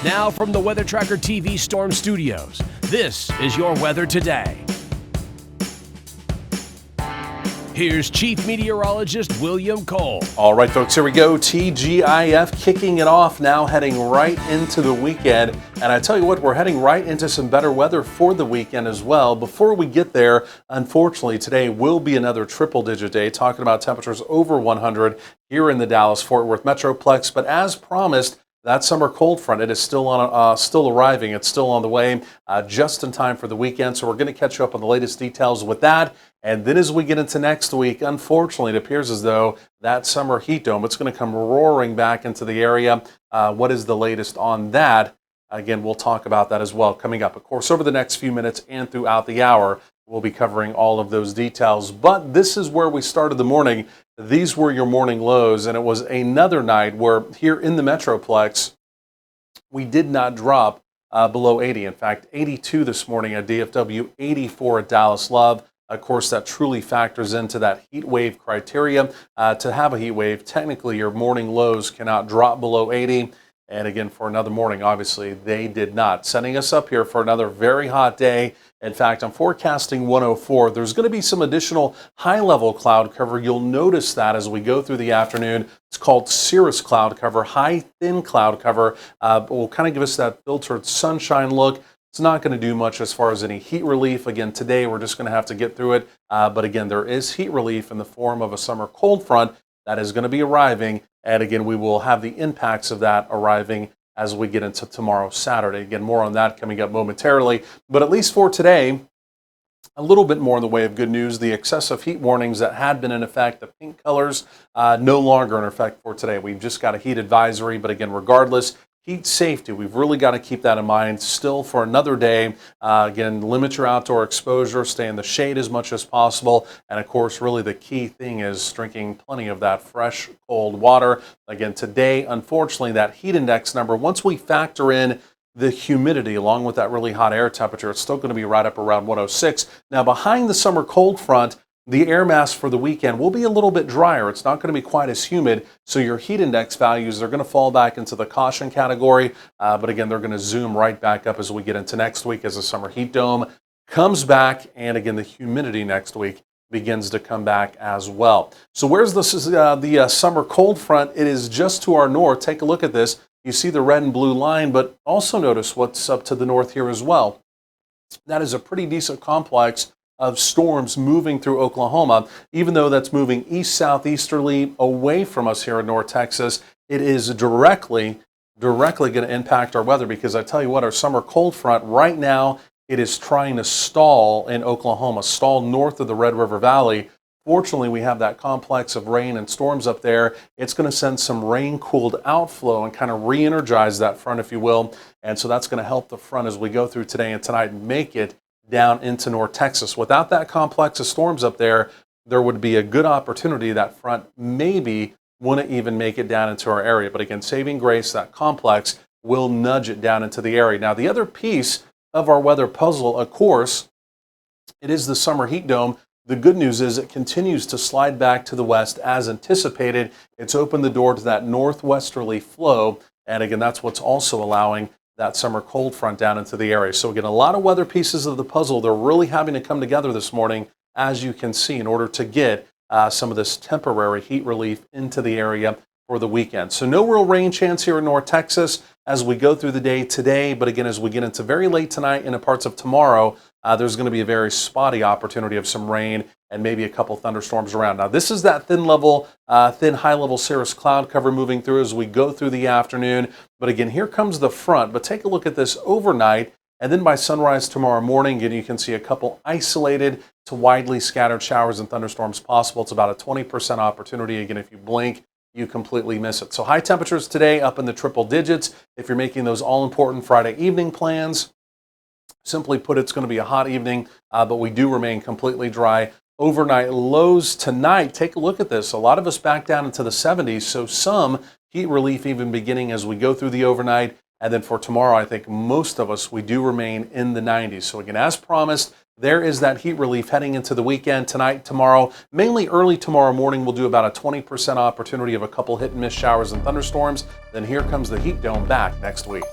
Now from the Weather Tracker TV Storm Studios, this is your weather today. Here's Chief Meteorologist William Cole. All right, folks, here we go. TGIF kicking it off now, heading right into the weekend. And I tell you what, we're heading right into some better weather for the weekend as well. Before we get there, unfortunately, today will be another triple-digit day, talking about temperatures over 100 here in the Dallas-Fort Worth Metroplex. But as promised, that summer cold front, it is still arriving. It's still on the way, just in time for the weekend. So we're going to catch you up on the latest details with that. And then as we get into next week, unfortunately, it appears as though that summer heat dome, it's going to come roaring back into the area. What is the latest on that? Again, we'll talk about that as well coming up. Of course, over the next few minutes and throughout the hour, we'll be covering all of those details. But this is where we started the morning. These were your morning lows, and it was another night where here in the Metroplex, we did not drop below 80. In fact, 82 this morning at DFW, 84 at Dallas Love. Of course, that truly factors into that heat wave criteria. To have a heat wave, technically your morning lows cannot drop below 80. And again, for another morning, obviously, they did not. Setting us up here for another very hot day. In fact, I'm forecasting 104. There's going to be some additional high-level cloud cover. You'll notice that as we go through the afternoon. It's called cirrus cloud cover, high-thin cloud cover. Will kind of give us that filtered sunshine look. It's not going to do much as far as any heat relief. Again, today we're just going to have to get through it. But again, there is heat relief in the form of a summer cold front that is going to be arriving. And again, we will have the impacts of that arriving as we get into tomorrow, Saturday. Again, more on that coming up momentarily. But at least for today, a little bit more in the way of good news. The excessive heat warnings that had been in effect, the pink colors, no longer in effect for today. We've just got a heat advisory. But again, regardless, heat safety, we've really got to keep that in mind still for another day. Again, limit your outdoor exposure, stay in the shade as much as possible. And of course, really the key thing is drinking plenty of that fresh, cold water. Again, today, unfortunately, that heat index number, once we factor in the humidity along with that really hot air temperature, it's still going to be right up around 106. Now, behind the summer cold front, the air mass for the weekend will be a little bit drier. It's not going to be quite as humid, so your heat index values are going to fall back into the caution category. But again, they're going to zoom right back up as we get into next week as the summer heat dome comes back. And again, the humidity next week begins to come back as well. So where's the summer cold front? It is just to our north. Take a look at this. You see the red and blue line, but also notice what's up to the north here as well. That is a pretty decent complex of storms moving through Oklahoma. Even though that's moving east-southeasterly away from us here in North Texas, it is directly going to impact our weather, because I tell you what, our summer cold front right now, it is trying to stall in Oklahoma, stall north of the Red River Valley. Fortunately, we have that complex of rain and storms up there. It's going to send some rain-cooled outflow and kind of re-energize that front, if you will. And so that's going to help the front as we go through today and tonight and make it down into North Texas. Without that complex of storms up there, there would be a good opportunity that front maybe wouldn't even make it down into our area. But again, saving grace, that complex will nudge it down into the area. Now, the other piece of our weather puzzle, of course, it is the summer heat dome. The good news is it continues to slide back to the west as anticipated. It's opened the door to that northwesterly flow. And again, that's what's also allowing that summer cold front down into the area. So again, a lot of weather pieces of the puzzle, they're really having to come together this morning, as you can see, in order to get some of this temporary heat relief into the area for the weekend. So no real rain chance here in North Texas as we go through the day today. But again, as we get into very late tonight and in parts of tomorrow, there's going to be a very spotty opportunity of some rain and maybe a couple thunderstorms around. Now, this is that thin high-level cirrus cloud cover moving through as we go through the afternoon. But again, here comes the front. But take a look at this overnight, and then by sunrise tomorrow morning, again, you can see a couple isolated to widely scattered showers and thunderstorms possible. It's about a 20% opportunity. Again, if you blink, you completely miss it. So high temperatures today up in the triple digits. If you're making those all-important Friday evening plans, simply put, it's going to be a hot evening, but we do remain completely dry. Overnight lows tonight, take a look at this. A lot of us back down into the 70s, so some heat relief even beginning as we go through the overnight. And then for tomorrow, I think most of us, we do remain in the 90s. So again, as promised, there is that heat relief heading into the weekend tonight, tomorrow. Mainly early tomorrow morning, we'll do about a 20% opportunity of a couple hit and miss showers and thunderstorms. Then here comes the heat dome back next week.